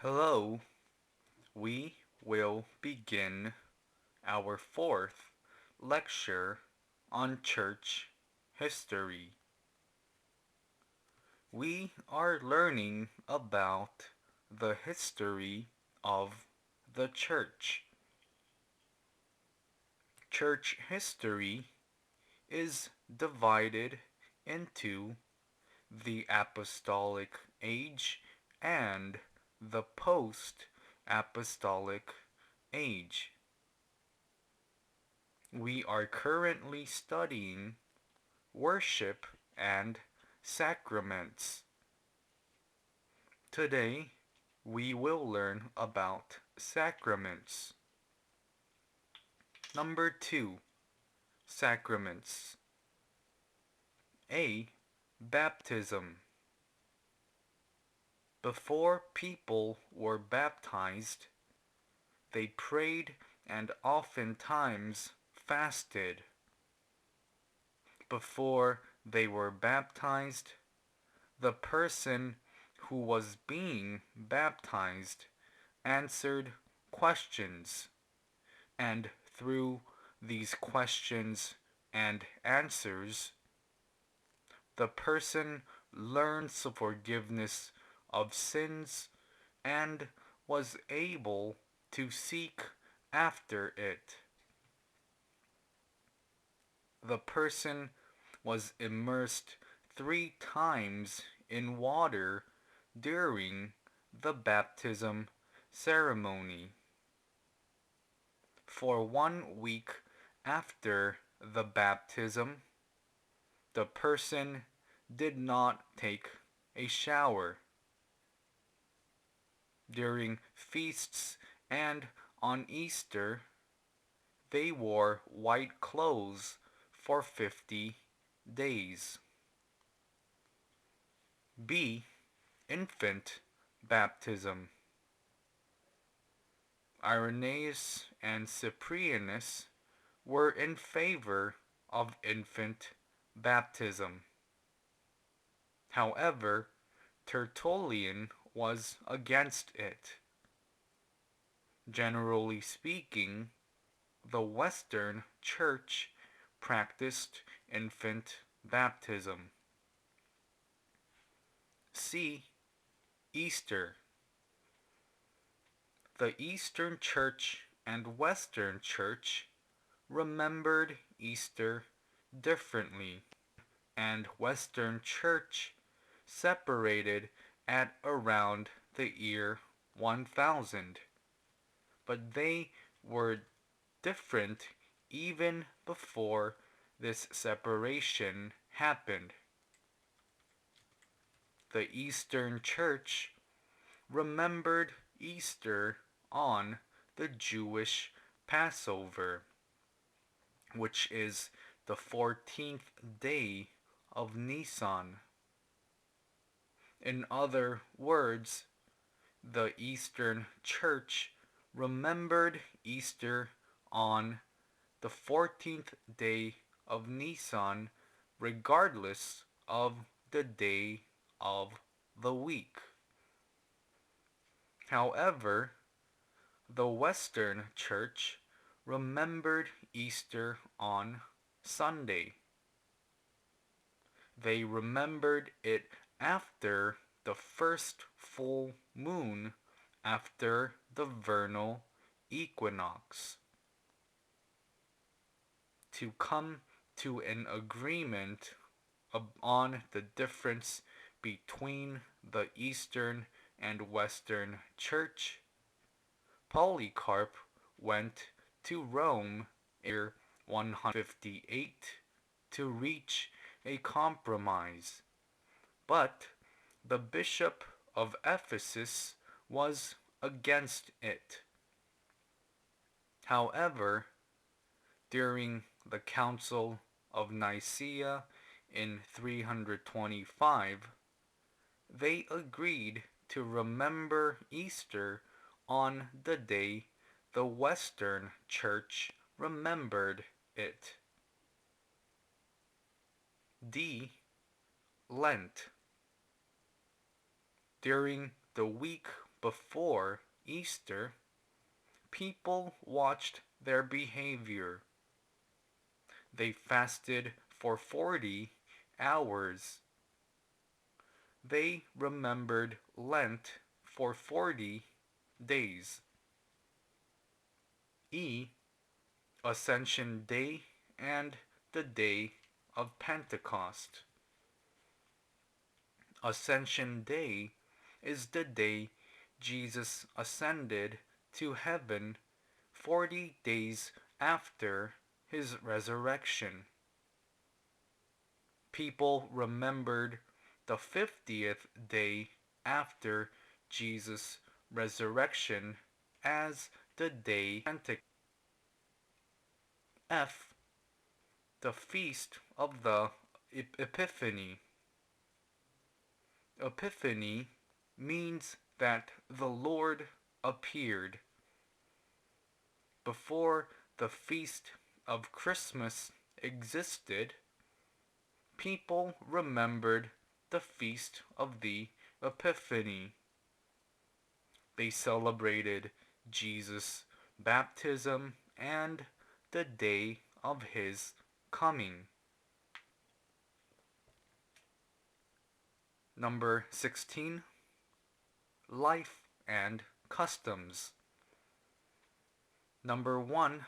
Hello, we will begin our fourth lecture on church history. We are learning about the history of the church. Church history is divided into the apostolic age and the post apostolic age. We are currently studying worship and sacraments. Today, we will learn about sacraments. Number 2. Sacraments. A. Baptism. Before people were baptized, they prayed and oftentimes fasted. Before they were baptized, the person who was being baptized answered questions, and through these questions and answers, the person learned the forgiveness of sins and was able to seek after it. The person was immersed 3 times in water during the baptism ceremony. For 1 week after the baptism, the person did not take a shower. During feasts and on Easter, they wore white clothes for 50 days. B. Infant baptism. Irenaeus and Cyprianus were in favor of infant baptism. However, Tertullian was against it. Generally speaking, the Western Church practiced infant baptism. C. Easter. The Eastern Church and Western Church remembered Easter differently, and Western Church separated at around the year 1000, but they were different even before this separation happened. The Eastern Church remembered Easter on the Jewish Passover, which is the 14th day of Nisan. In other words, the Eastern Church remembered Easter on the 14th day of Nisan, regardless of the day of the week. However, the Western Church remembered Easter on Sunday. They remembered it after the first full moon after the vernal equinox. To come to an agreement on the difference between the Eastern and Western Church, Polycarp went to Rome in year 158 to reach a compromise, but the bishop of Ephesus was against it. However, during the Council of Nicaea in 325, they agreed to remember Easter on the day the Western Church remembered it. D. Lent. During the week before Easter, people watched their behavior. They fasted for 40 hours. They remembered Lent for 40 days. E. Ascension Day and the Day of Pentecost. Ascension Day is the day Jesus ascended to heaven 40 days after his resurrection. People remembered the 50th day after Jesus' resurrection as the day of Pentecost. F. The Feast of the Epiphany. Epiphany means that the Lord appeared. Before the Feast of Christmas existed, people remembered the Feast of the Epiphany. They celebrated Jesus' baptism and the day of his coming. Number 16. Life and customs. Number 1.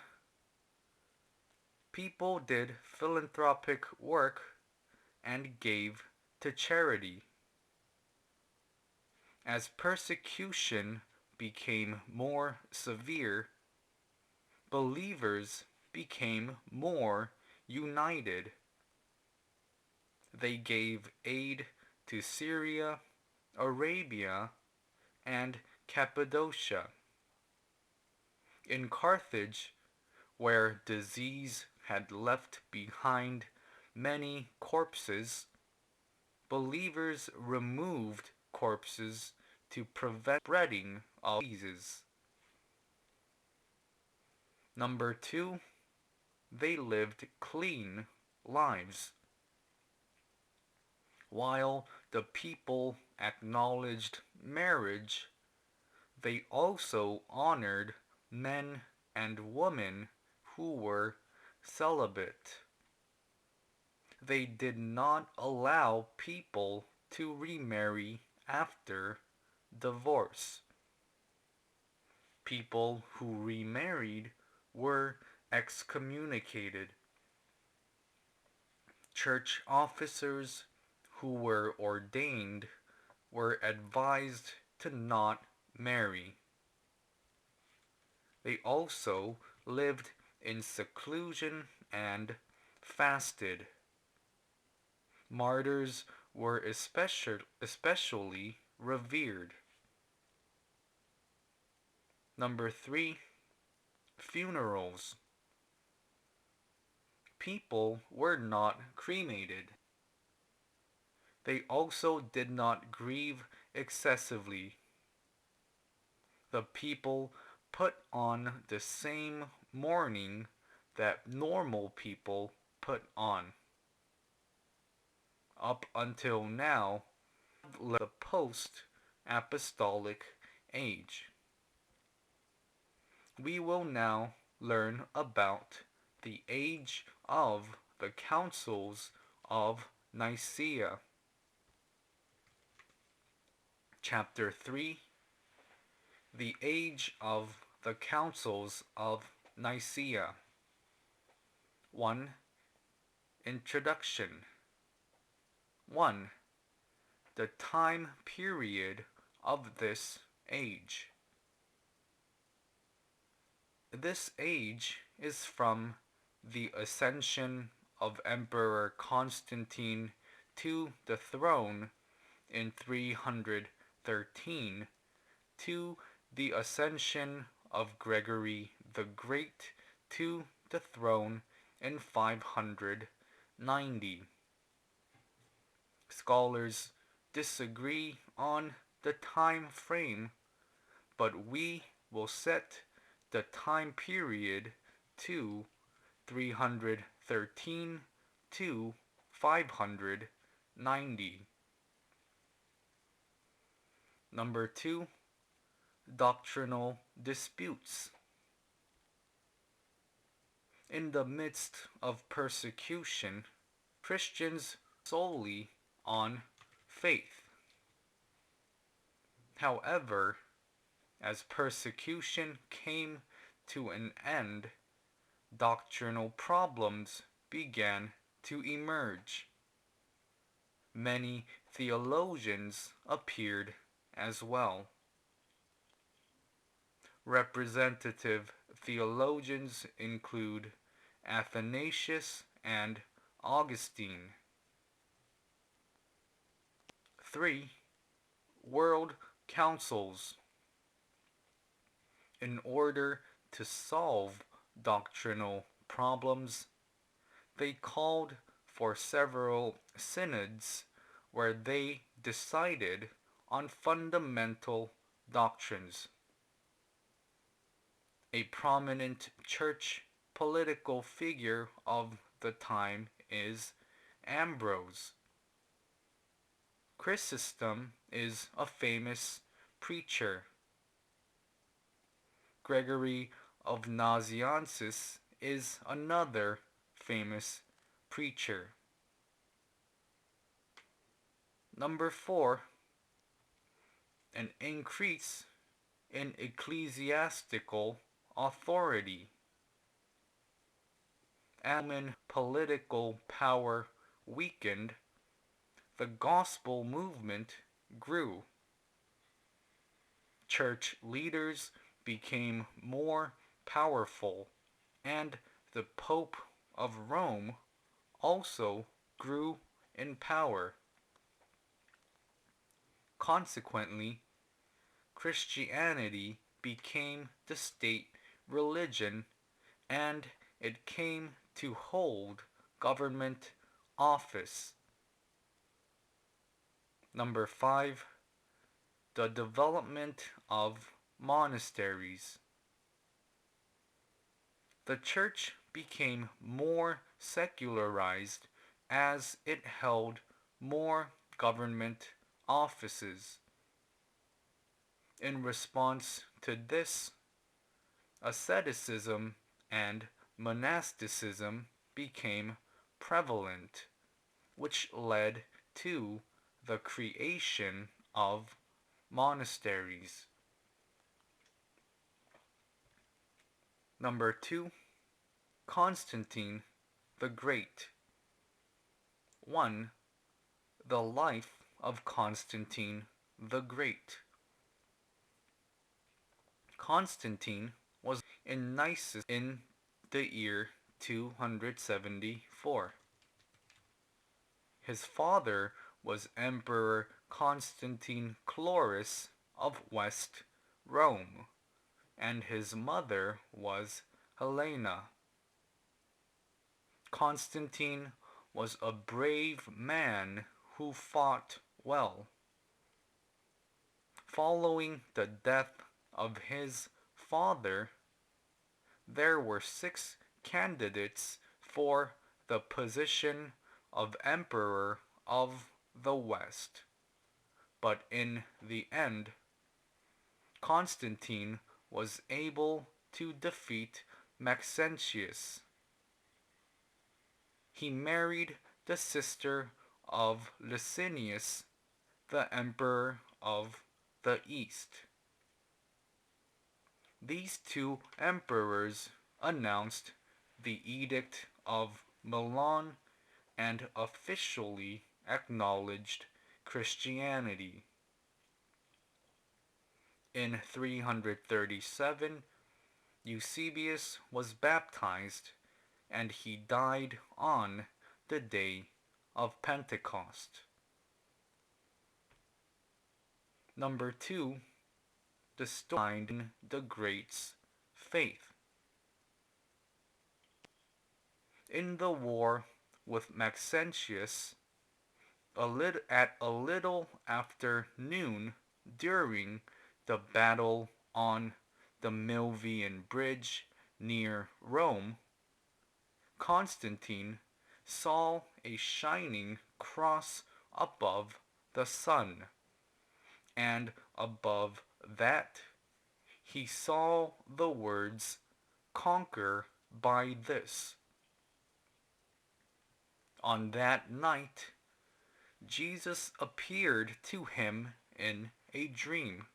People did philanthropic work and gave to charity. As persecution became more severe, believers became more united. They gave aid to Syria, Arabia, and Cappadocia. In Carthage, where disease had left behind many corpses, believers removed corpses to prevent spreading of diseases. Number 2, they lived clean lives. While the people acknowledged marriage, they also honored men and women who were celibate. They did not allow people to remarry after divorce. People who remarried were excommunicated. Church officers who were ordained were advised to not marry. They also lived in seclusion and fasted. Martyrs were especially revered. Number 3, funerals. People were not cremated. They also did not grieve excessively. The people put on the same mourning that normal people put on. Up until now, the post-apostolic age. We will now learn about the age of the councils of Nicaea. Chapter 3. The age of the councils of Nicaea. 1. Introduction. 1. The time period of this age. This age is from the ascension of Emperor Constantine to the throne in 313 to the ascension of Gregory the Great to the throne in 590. Scholars disagree on the time frame, but we will set the time period to 313 to 590. Number 2, doctrinal disputes. In the midst of persecution, Christians solely on faith. However, as persecution came to an end, doctrinal problems began to emerge. Many theologians appeared as well. Representative theologians include Athanasius and Augustine. 3. World councils. In order to solve doctrinal problems, they called for several synods where they decided on fundamental doctrines. A prominent church political figure of the time is Ambrose. Chrysostom is a famous preacher. Gregory of Nazianzus is another famous preacher. Number 4, an increase in ecclesiastical authority. As Roman political power weakened, the gospel movement grew. Church leaders became more powerful, and the Pope of Rome also grew in power. Consequently, Christianity became the state religion, and it came to hold government office. Number 5, the development of monasteries. The church became more secularized as it held more government offices. In response to this, asceticism and monasticism became prevalent, which led to the creation of monasteries. Number 2, Constantine the Great. 1. The life of Constantine the Great. Constantine was in Nice in the year 274. His father was Emperor Constantine Chlorus of West Rome, and his mother was Helena. Constantine was a brave man who fought well. Following the death of his father, there were 6 candidates for the position of Emperor of the West. But in the end, Constantine was able to defeat Maxentius. He married the sister of Licinius, the Emperor of the East. These 2 emperors announced the Edict of Milan and officially acknowledged Christianity. In 337, Eusebius was baptized, and he died on the day of Pentecost. Number 2, the story behind the Great's faith. In the war with Maxentius, at a little after noon during the battle on the Milvian Bridge near Rome, Constantine saw a shining cross above the sun, and above that he saw the words, "Conquer by this." On that night, Jesus appeared to him in a dream.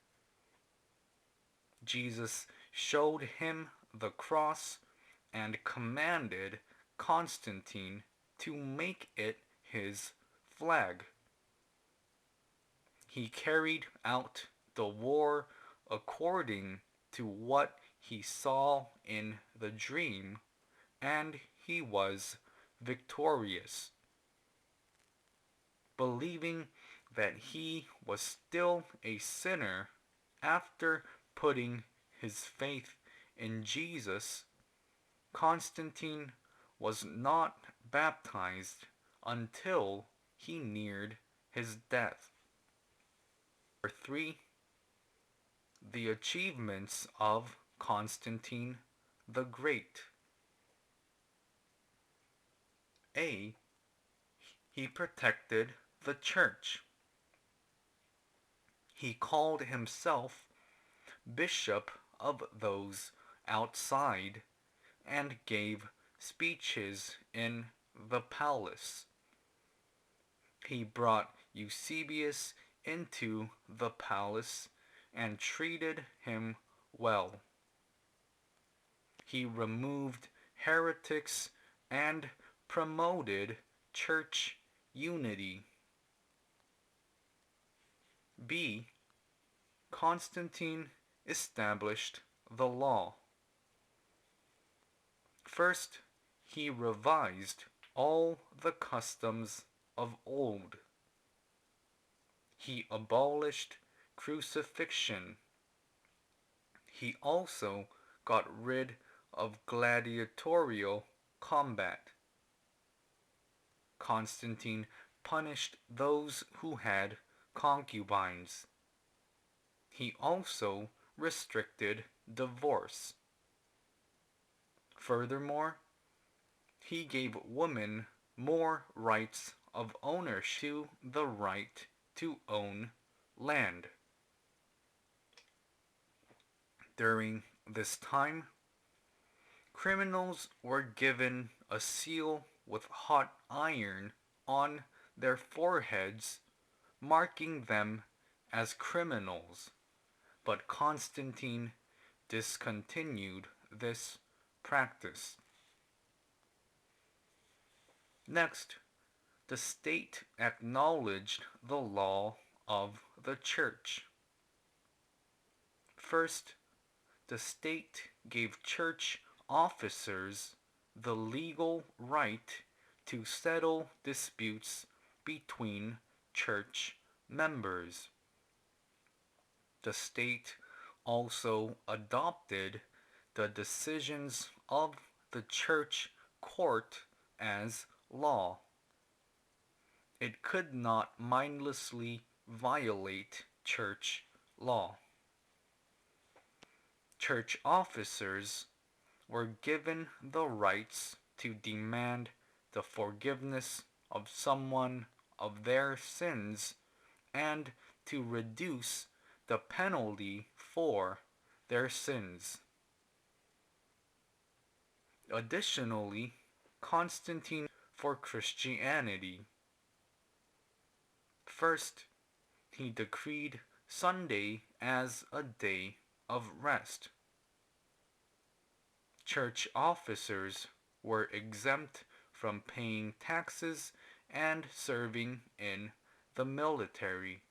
Jesus showed him the cross and commanded Constantine to make it his flag. He carried out the war according to what he saw in the dream, and he was victorious. Believing that he was still a sinner after putting his faith in Jesus, Constantine was not baptized until he neared his death. Number 3. The achievements of Constantine the Great. A. He protected the church. He called himself bishop of those outside and gave speeches in the palace. He brought Eusebius into the palace and treated him well. He removed heretics and promoted church unity. B. Constantine established the law. First, he revised all the customs of old. He abolished crucifixion. He also got rid of gladiatorial combat. Constantine punished those who had concubines. He also restricted divorce. Furthermore, he gave women more rights of ownership to the right to own land. During this time, criminals were given a seal with hot iron on their foreheads, marking them as criminals, but Constantine discontinued this practice. Next, the state acknowledged the law of the church. First, the state gave church officers the legal right to settle disputes between church members. The state also adopted the decisions of the church court as law. It could not mindlessly violate church law. Church officers were given the rights to demand the forgiveness of someone of their sins and to reduce the penalty for their sins. Additionally, Constantine for Christianity. First, he decreed Sunday as a day of rest. Church officers were exempt from paying taxes and serving in the military.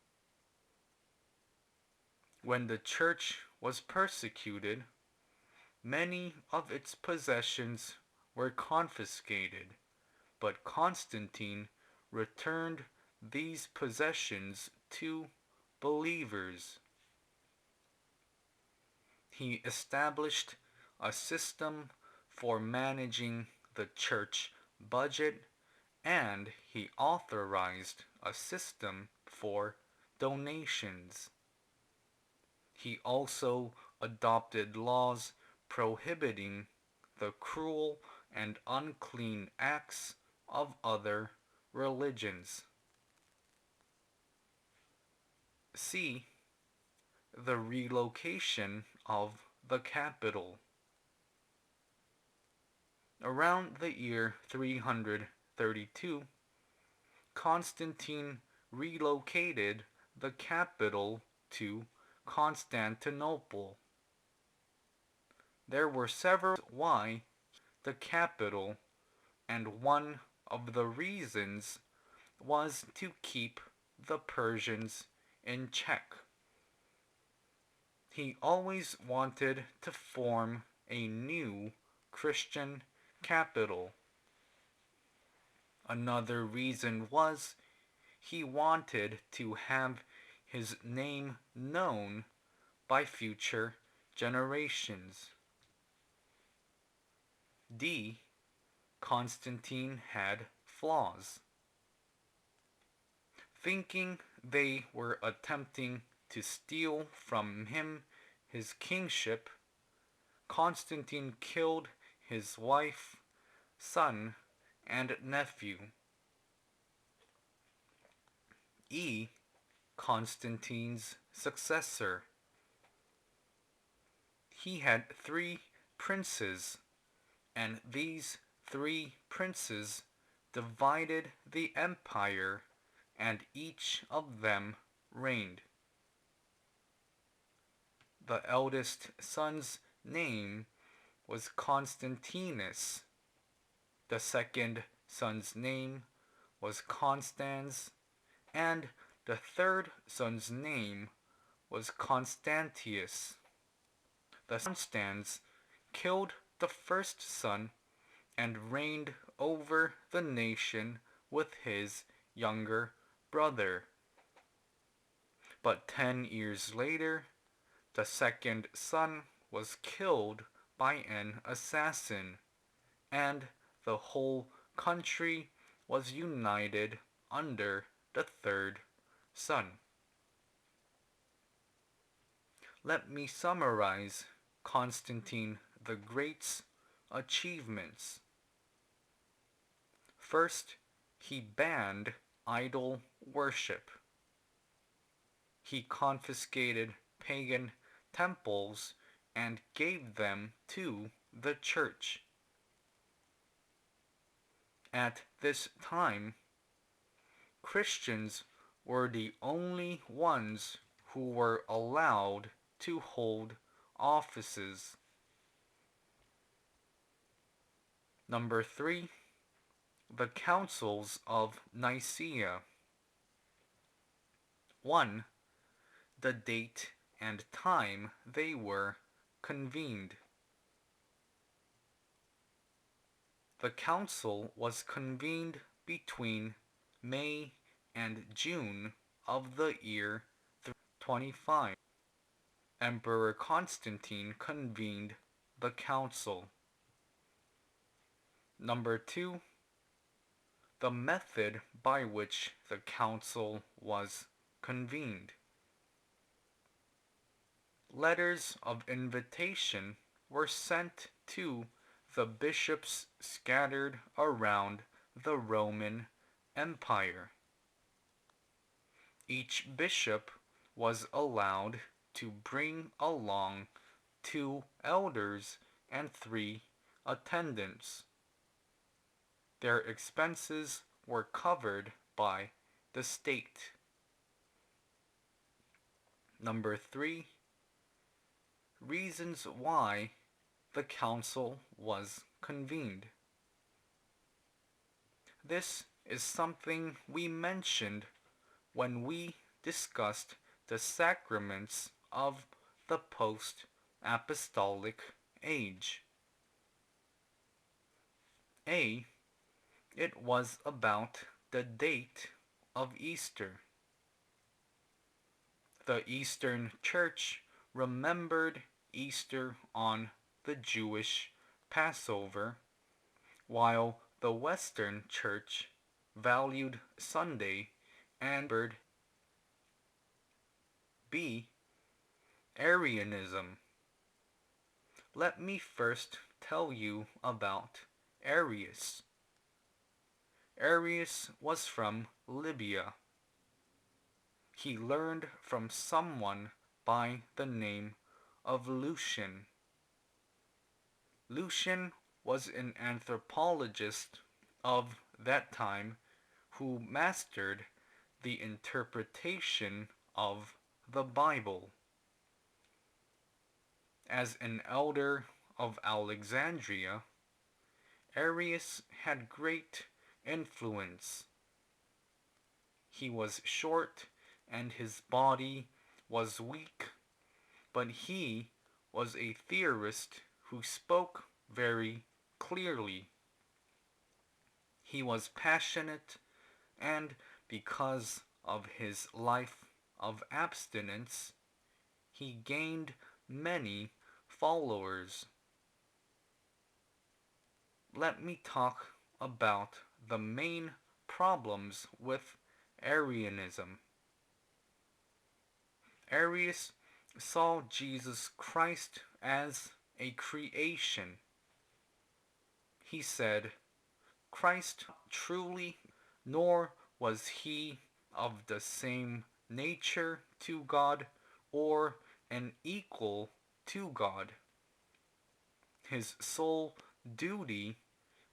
When the church was persecuted, many of its possessions were confiscated, but Constantine returned these possessions to believers. He established a system for managing the church budget, and he authorized a system for donations. He also adopted laws prohibiting the cruel and unclean acts of other religions. C. The relocation of the capital. Around the year 332, Constantine relocated the capital to Constantinople. There were several reasons why the capital, and one of the reasons was to keep the Persians in check. He always wanted to form a new Christian capital. Another reason was he wanted to have his name known by future generations. D. Constantine had flaws. Thinking they were attempting to steal from him his kingship, Constantine killed his wife, son, and nephew. E. Constantine's successor. He had 3 princes, and these 3 princes divided the empire, and each of them reigned. The eldest son's name was Constantinus. The second son's name was Constans, and the third son's name was Constantius. The Constans killed the first son and reigned over the nation with his younger brother. But 10 years later, the second son was killed by an assassin, and the whole country was united under the third son. Let me summarize Constantine the Great's achievements. First, he banned idol worship. He confiscated pagan temples and gave them to the church. At this time, Christians were the only ones who were allowed to hold offices. Number 3, the Councils of Nicaea. 1. The date and time they were convened. The council was convened between May and June of the year 325. Emperor Constantine convened the council. Number 2. The method by which the council was convened. Letters of invitation were sent to the bishops scattered around the Roman Empire. Each bishop was allowed to bring along 2 elders and 3 attendants. Their expenses were covered by the state. Number 3. Reasons why the council was convened. This is something we mentioned when we discussed the sacraments of the post-apostolic age. A. It was about the date of Easter. The Eastern Church remembered Easter on the Jewish Passover, while the Western Church valued Sunday and remembered. B. Arianism. Let me first tell you about Arius. Arius was from Libya. He learned from someone by the name of Lucian. Lucian was an anthropologist of that time who mastered the interpretation of the Bible. As an elder of Alexandria, Arius had great influence. He was short and his body was weak, but he was a theorist who spoke very clearly. He was passionate, and because of his life of abstinence, he gained many followers. Let me talk about the main problems with Arianism. Arius saw Jesus Christ as a creation. He said, Christ truly, nor was he of the same nature to God or an equal to God. His sole duty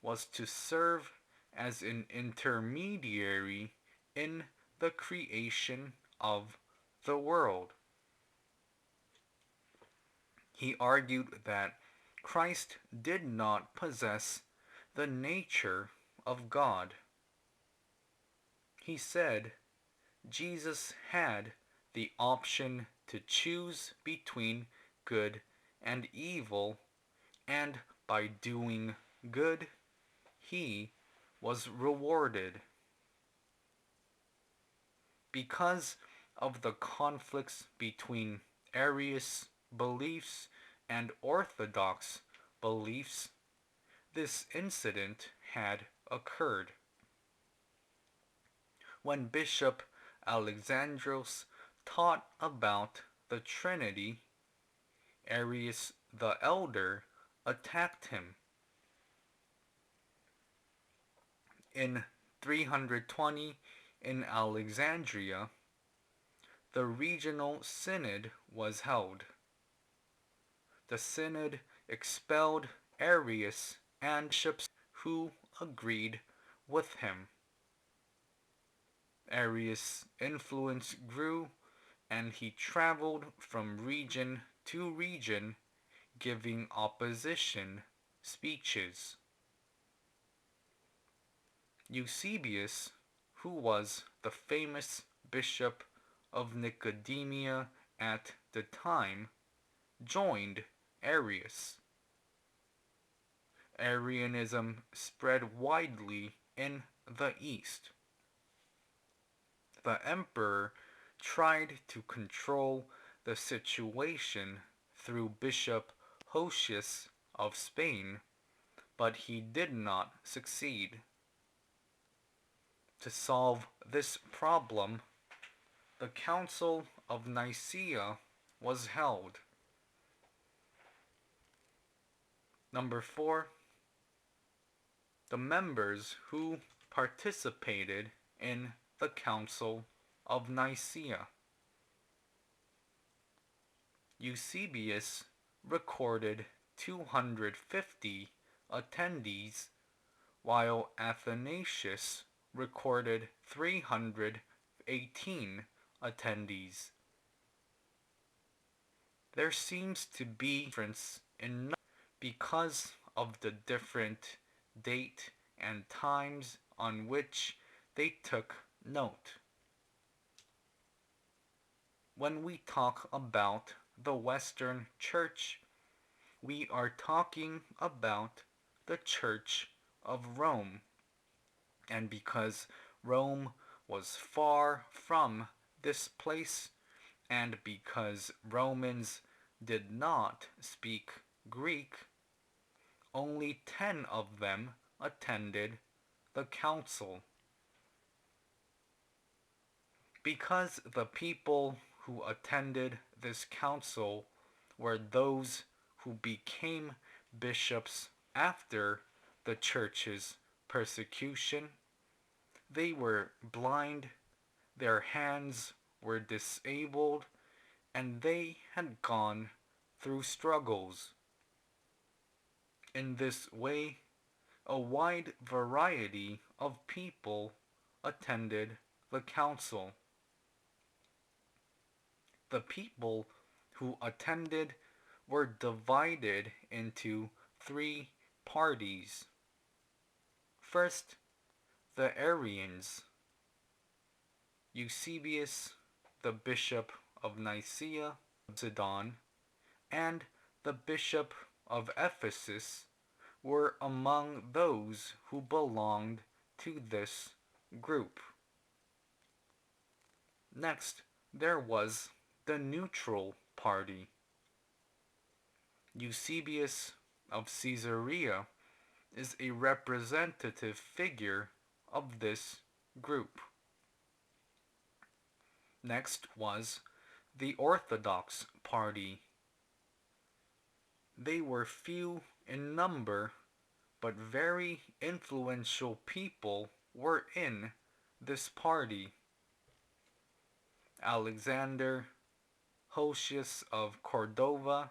was to serve as an intermediary in the creation of the world. He argued that Christ did not possess the nature of God. He said Jesus had the option to choose between good and evil, and by doing good, he was rewarded. Because of the conflicts between Arius beliefs and Orthodox beliefs, this incident had occurred. When Bishop Alexandros taught about the Trinity, Arius the Elder attacked him. In 320 in Alexandria, the regional synod was held. The synod expelled Arius and bishops who agreed with him. Arius' influence grew, and he traveled from region to region, giving opposition speeches. Eusebius, who was the famous bishop of Nicomedia at the time, joined Arius. Arianism spread widely in the East. The emperor tried to control the situation through Bishop Hosius of Spain, but he did not succeed. To solve this problem, the Council of Nicaea was held. Number 4. The members who participated in the Council of Nicaea. Eusebius recorded 250 attendees, while Athanasius recorded 318 attendees. There seems to be a difference in because of the different date and times on which they took note. When we talk about the Western Church, we are talking about the Church of Rome. And because Rome was far from this place, and because Romans did not speak Greek, only 10 of them attended the council. Because the people who attended this council were those who became bishops after the church's persecution, They were blind, their hands were disabled, and they had gone through struggles. In this way, a wide variety of people attended the council. The people who attended were divided into three parties. First, the Arians. Eusebius, the bishop of Nicaea, Sidon, and the bishop of Ephesus were among those who belonged to this group. Next, there was the neutral party. Eusebius of Caesarea is a representative figure of this group. Next was the Orthodox party. They were few in number, but very influential people were in this party. Alexander, Hosius of Cordova,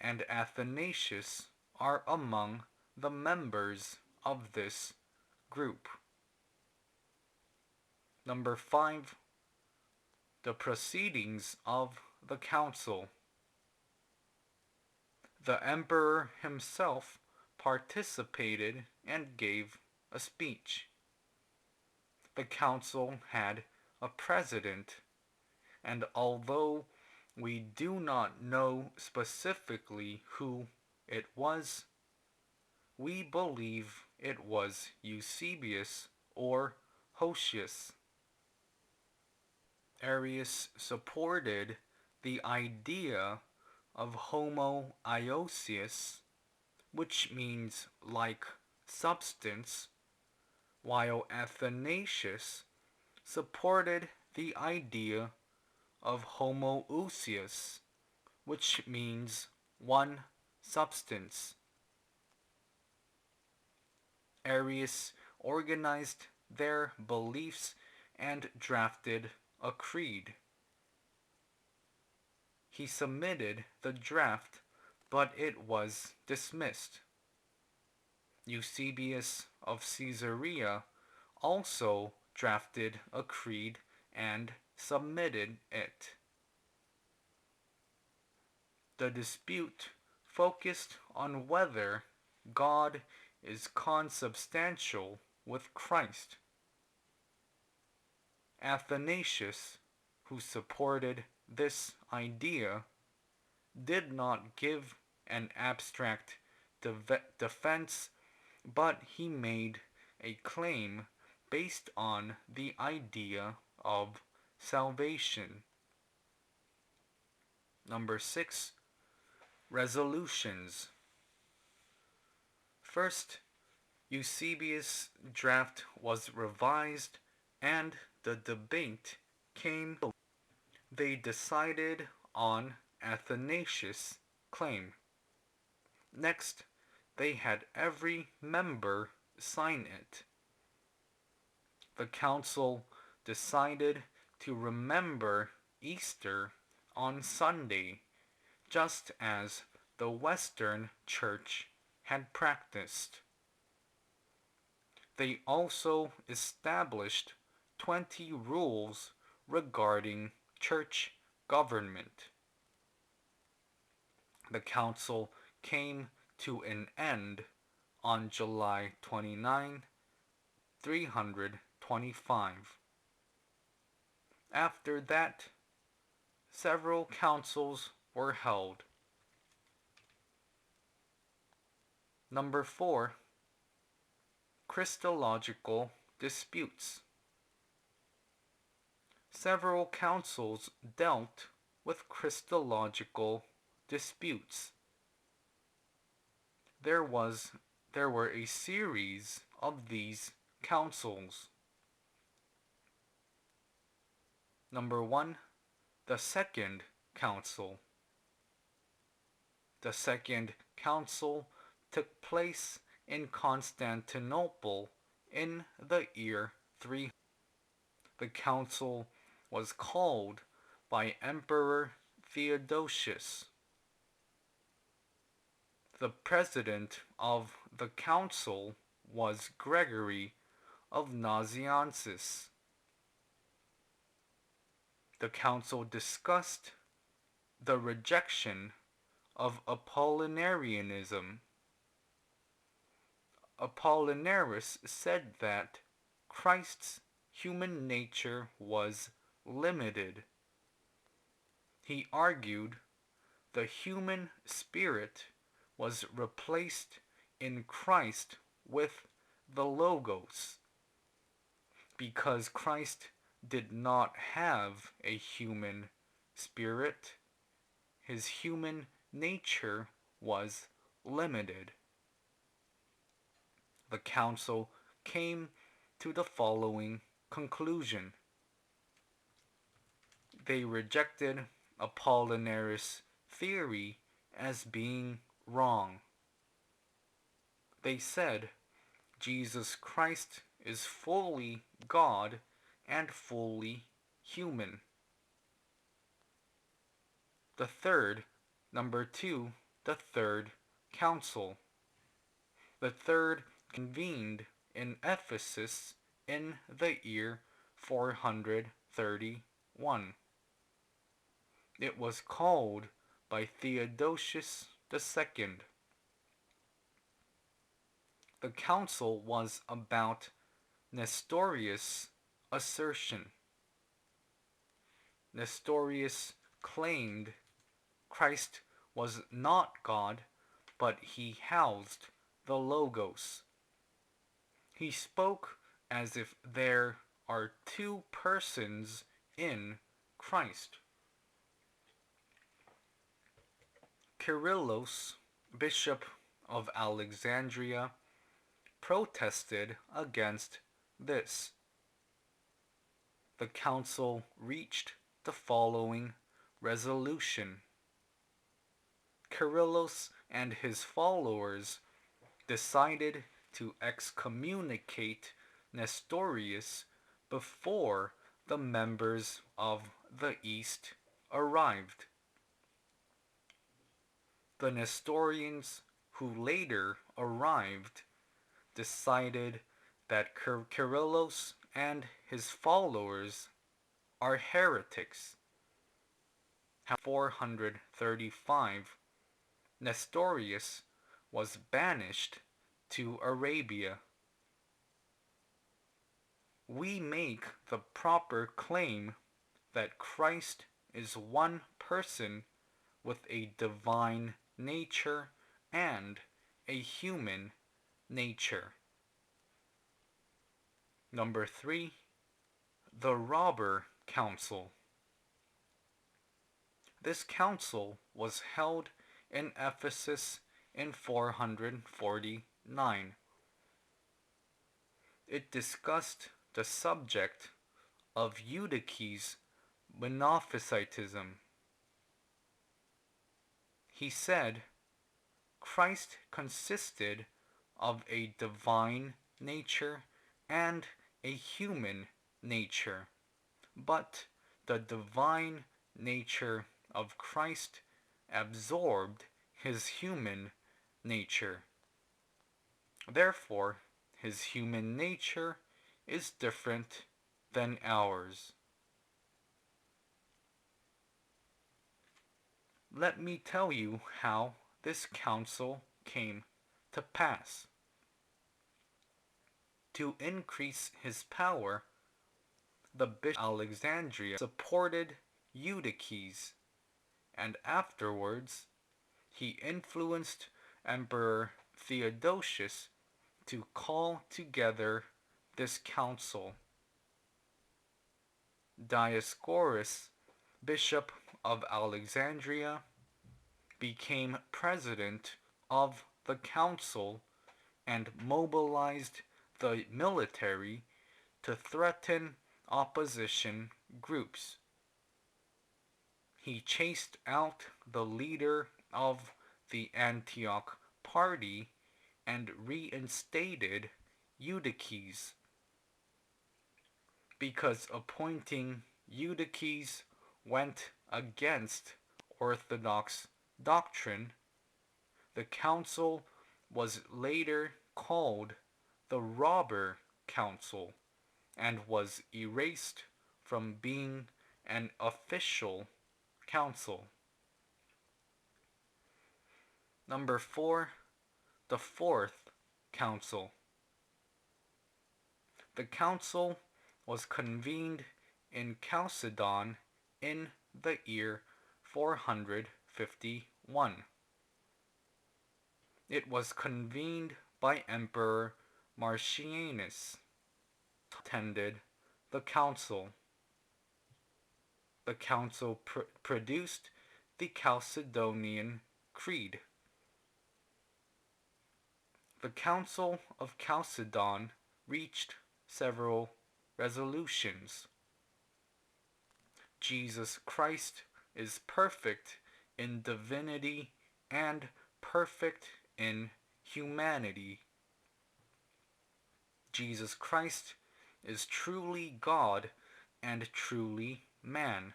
and Athanasius are among the members of this group. Number 5. The proceedings of the council. The emperor himself participated and gave a speech. The council had a president, and although we do not know specifically who it was, we believe it was Eusebius or Hosius. Arius supported the idea of homoousios, which means like substance, while Athanasius supported the idea of homoousios, which means one substance. Arius organized their beliefs and drafted a creed. He submitted the draft, but it was dismissed. Eusebius of Caesarea also drafted a creed and submitted it. The dispute focused on whether God is consubstantial with Christ. Athanasius, who supported this idea, did not give an abstract defense, but he made a claim based on the idea of salvation. Number 6. Resolutions. First, Eusebius' draft was revised and the debate came. They decided on Athanasius' claim. Next, they had every member sign it. The council decided to remember Easter on Sunday, just as the Western Church had practiced. They also established 20 rules regarding church government. The council came to an end on July 29, 325. After that, several councils were held. Number 4. Christological disputes. Several councils dealt with Christological disputes. There were a series of these councils. Number 1. The Second Council. The Second Council took place in Constantinople in the year 3. The council was called by Emperor Theodosius. The president of the council was Gregory of Nazianzus. The council discussed the rejection of Apollinarianism. Apollinaris said that Christ's human nature was limited. He argued the human spirit was replaced in Christ with the Logos. Because Christ did not have a human spirit, his human nature was limited. The council came to the following conclusion. They rejected Apollinaris' theory as being wrong. They said Jesus Christ is fully God and fully human. The third council. The third convened in Ephesus in the year 431. It was called by Theodosius II. The council was about Nestorius' assertion. Nestorius claimed Christ was not God, but he housed the Logos. He spoke as if there are two persons in Christ. Kyrillos, bishop of Alexandria, protested against this. The council reached the following resolution. Kyrillos and his followers decided to excommunicate Nestorius before the members of the East arrived. The Nestorians who later arrived decided that Kyrillos and his followers are heretics. 435, Nestorius was banished to Arabia. We make the proper claim that Christ is one person with a divine nature and a human nature. 3. The Robber Council. This council was held in Ephesus in 449. It discussed the subject of Eutyches' Monophysitism. He said Christ consisted of a divine nature and a human nature, but the divine nature of Christ absorbed his human nature. Therefore, his human nature is different than ours. Let me tell you how this council came to pass. To increase his power, the Bishop of Alexandria supported Eutyches, and afterwards he influenced Emperor Theodosius to call together this council. Dioscorus, Bishop of Alexandria, became president of the council and mobilized the military to threaten opposition groups. He chased out the leader of the Antioch party and reinstated Eutyches. because appointing Eutyches went against Orthodox doctrine. The council was later called the Robber Council and was erased from being an official council. Number 4, the Fourth Council. The council was convened in Chalcedon in the year 451. It was convened by Emperor Marcianus. Attended the council. The council produced the Chalcedonian Creed. The Council of Chalcedon reached several resolutions. Jesus Christ is perfect in divinity and perfect in humanity. Jesus Christ is truly God and truly man,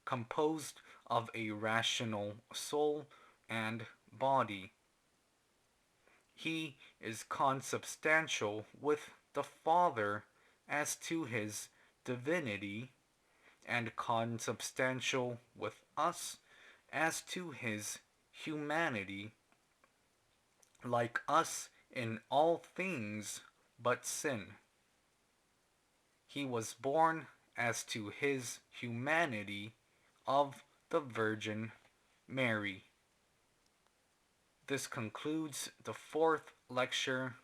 composed of a rational soul and body. He is consubstantial with the Father as to his divinity, and consubstantial with us as to his humanity, like us in all things but sin. He was born as to his humanity of the Virgin Mary. This concludes the fourth lecture